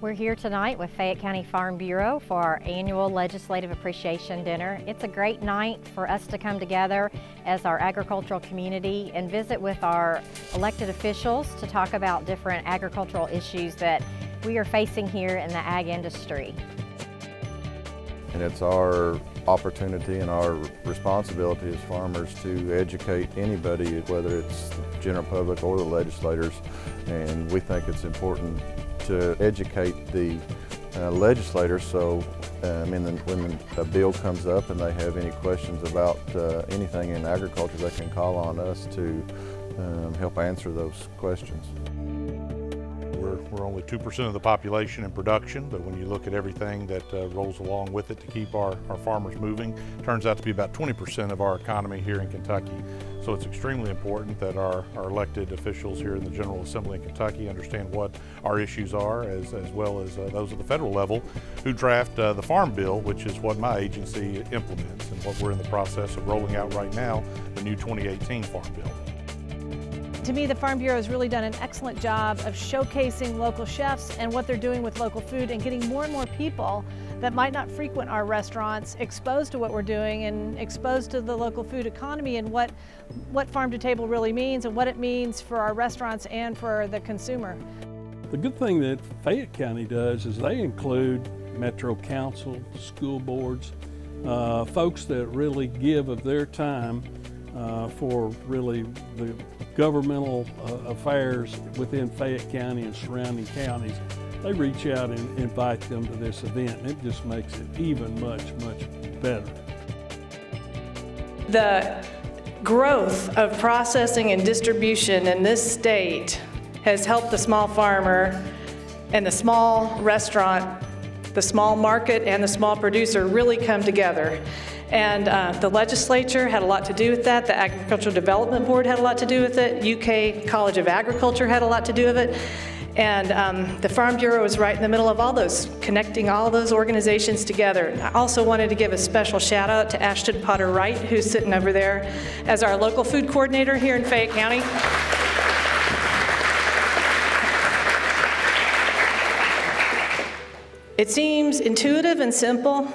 We're here tonight with Fayette County Farm Bureau for our annual Legislative Appreciation Dinner. It's a great night for us to come together as our agricultural community and visit with our elected officials to talk about different agricultural issues that we are facing here in the ag industry. And it's our opportunity and our responsibility as farmers to educate anybody, whether it's the general public or the legislators. And we think it's important to educate the legislators, so when a bill comes up and they have any questions about anything in agriculture, they can call on us to help answer those questions. We're only 2% of the population in production, but when you look at everything that rolls along with it to keep our farmers moving, it turns out to be about 20% of our economy here in Kentucky. So it's extremely important that our elected officials here in the General Assembly in Kentucky understand what our issues are, as well as those at the federal level who draft the Farm Bill, which is what my agency implements and what we're in the process of rolling out right now, the new 2018 Farm Bill. To me, the Farm Bureau has really done an excellent job of showcasing local chefs and what they're doing with local food and getting more and more people that might not frequent our restaurants exposed to what we're doing and exposed to the local food economy and what farm to table really means and what it means for our restaurants and for the consumer. The good thing that Fayette County does is they include Metro Council, school boards, folks that really give of their time for really the governmental affairs within Fayette County and surrounding counties. They reach out and invite them to this event, and it just makes it even much better. The growth of processing and distribution in this state has helped the small farmer and the small restaurant, the small market and the small producer really come together. And the legislature had a lot to do with that. The Agricultural Development Board had a lot to do with it. UK College of Agriculture had a lot to do with it. And the Farm Bureau is right in the middle of all those, connecting all those organizations together. I also wanted to give a special shout out to Ashton Potter Wright, who's sitting over there as our local food coordinator here in Fayette County. It seems intuitive and simple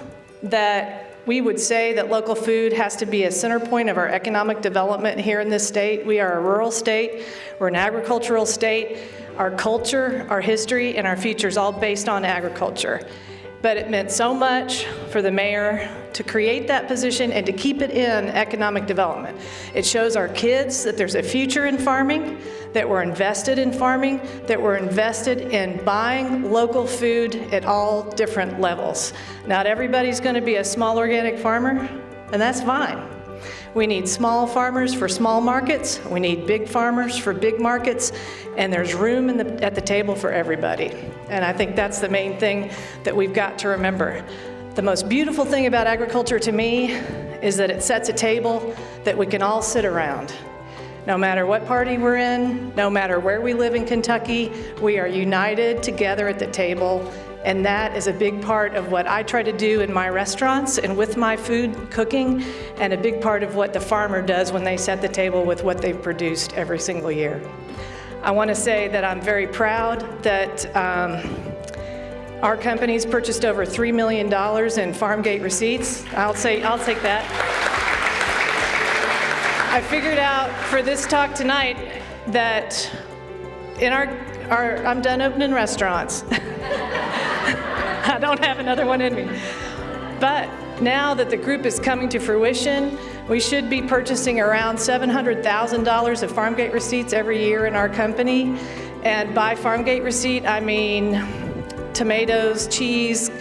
that we would say that local food has to be a center point of our economic development here in this state. We are a rural state, we're an agricultural state. Our culture, our history, and our future is all based on agriculture. But it meant so much for the mayor to create that position and to keep it in economic development. It shows our kids that there's a future in farming, that we're invested in farming, that we're invested in buying local food at all different levels. Not everybody's going to be a small organic farmer, and that's fine. We need small farmers for small markets, we need big farmers for big markets, and there's room at the table for everybody. And I think that's the main thing that we've got to remember. The most beautiful thing about agriculture to me is that it sets a table that we can all sit around. No matter what party we're in, no matter where we live in Kentucky, we are united together at the table. And that is a big part of what I try to do in my restaurants and with my food cooking, and a big part of what the farmer does when they set the table with what they've produced every single year. I want to say that I'm very proud that our company's purchased over $3 million in farm gate receipts. I'll take that. I figured out for this talk tonight that in I'm done opening restaurants. I don't have another one in me. But now that the group is coming to fruition, we should be purchasing around $700,000 of farm gate receipts every year in our company. And by farm gate receipt, I mean tomatoes, cheese,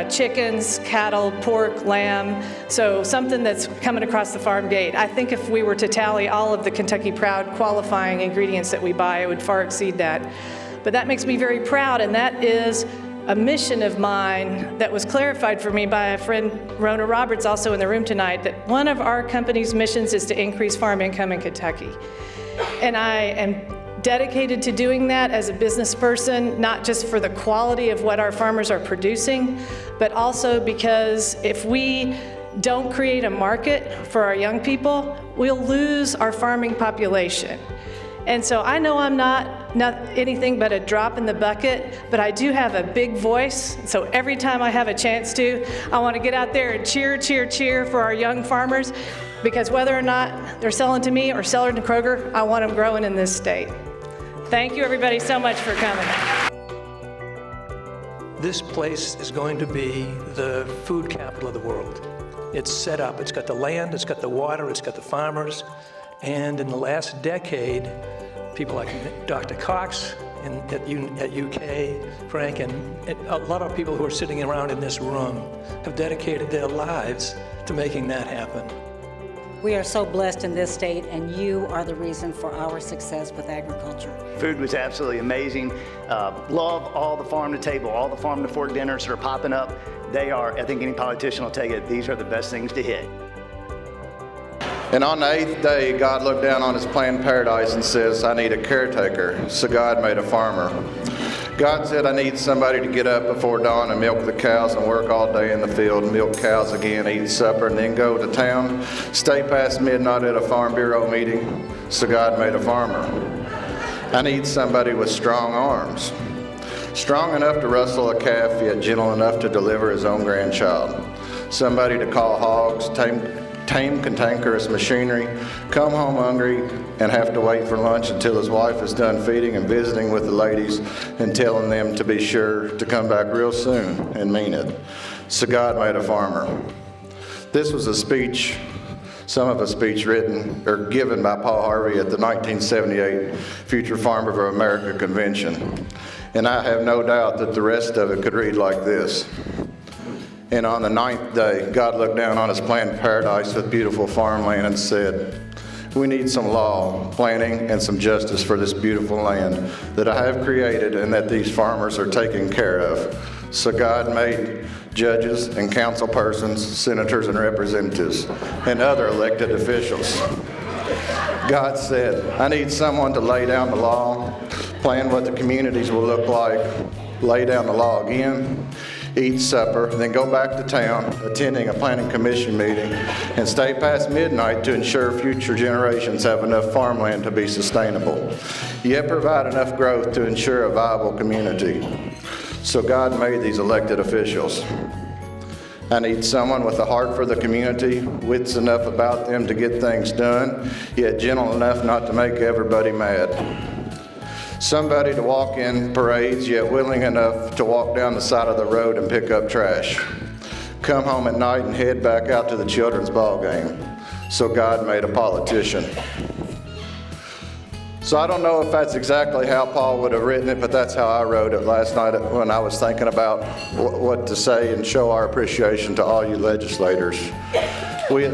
chickens, cattle, pork, lamb, so something that's coming across the farm gate. I think if we were to tally all of the Kentucky Proud qualifying ingredients that we buy, it would far exceed that. But that makes me very proud, and that is a mission of mine that was clarified for me by a friend, Rona Roberts, also in the room tonight, that one of our company's missions is to increase farm income in Kentucky. And I am dedicated to doing that as a business person, not just for the quality of what our farmers are producing, but also because if we don't create a market for our young people, we'll lose our farming population. And so I know I'm not not anything but a drop in the bucket, but I do have a big voice, so every time I have a chance to, I want to get out there and cheer, cheer, cheer for our young farmers, because whether or not they're selling to me or selling to Kroger, I want them growing in this state. Thank you everybody so much for coming. This place is going to be the food capital of the world. It's set up, it's got the land, it's got the water, it's got the farmers, and in the last decade, people like Dr. Cox at UK, Frank, and a lot of people who are sitting around in this room have dedicated their lives to making that happen. We are so blessed in this state, and you are the reason for our success with agriculture. Food was absolutely amazing. Love all the farm to table, all the farm to fork dinners that are popping up. They are, I think any politician will take it, these are the best things to hit. And on the 8th day, God looked down on his planned paradise and says, I need a caretaker. So God made a farmer. God said, I need somebody to get up before dawn and milk the cows and work all day in the field, milk cows again, eat supper, and then go to town, stay past midnight at a Farm Bureau meeting. So God made a farmer. I need somebody with strong arms, strong enough to wrestle a calf, yet gentle enough to deliver his own grandchild. Somebody to call hogs, tame cantankerous machinery, come home hungry, and have to wait for lunch until his wife is done feeding and visiting with the ladies and telling them to be sure to come back real soon and mean it. So God made a farmer. This was a speech, some of a speech written or given by Paul Harvey at the 1978 Future Farmer of America Convention. And I have no doubt that the rest of it could read like this. And on the 9th day, God looked down on his planned paradise with beautiful farmland and said, we need some law, planning, and some justice for this beautiful land that I have created and that these farmers are taking care of. So God made judges and council persons, senators and representatives, and other elected officials. God said, I need someone to lay down the law, plan what the communities will look like, lay down the law again, eat supper, then go back to town, attending a planning commission meeting, and stay past midnight to ensure future generations have enough farmland to be sustainable, yet provide enough growth to ensure a viable community. So God made these elected officials. I need someone with a heart for the community, wits enough about them to get things done, yet gentle enough not to make everybody mad. Somebody to walk in parades, yet willing enough to walk down the side of the road and pick up trash. Come home at night and head back out to the children's ball game. So God made a politician. So I don't know if that's exactly how Paul would have written it, but that's how I wrote it last night when I was thinking about what to say and show our appreciation to all you legislators. We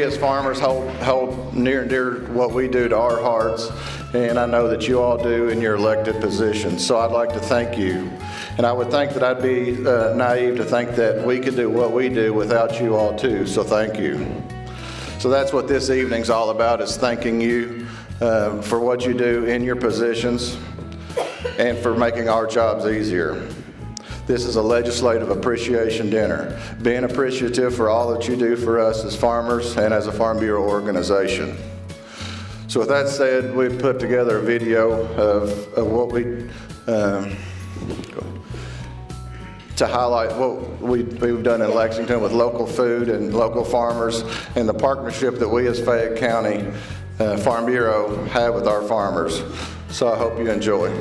as farmers hold near and dear what we do to our hearts, and I know that you all do in your elected positions. So I'd like to thank you. And I would think that I'd be naive to think that we could do what we do without you all too, so thank you. So that's what this evening's all about, is thanking you for what you do in your positions and for making our jobs easier. This is a legislative appreciation dinner, being appreciative for all that you do for us as farmers and as a Farm Bureau organization. So with that said, we've put together a video of what we, to highlight what we've done in Lexington with local food and local farmers and the partnership that we as Fayette County Farm Bureau have with our farmers. So I hope you enjoy.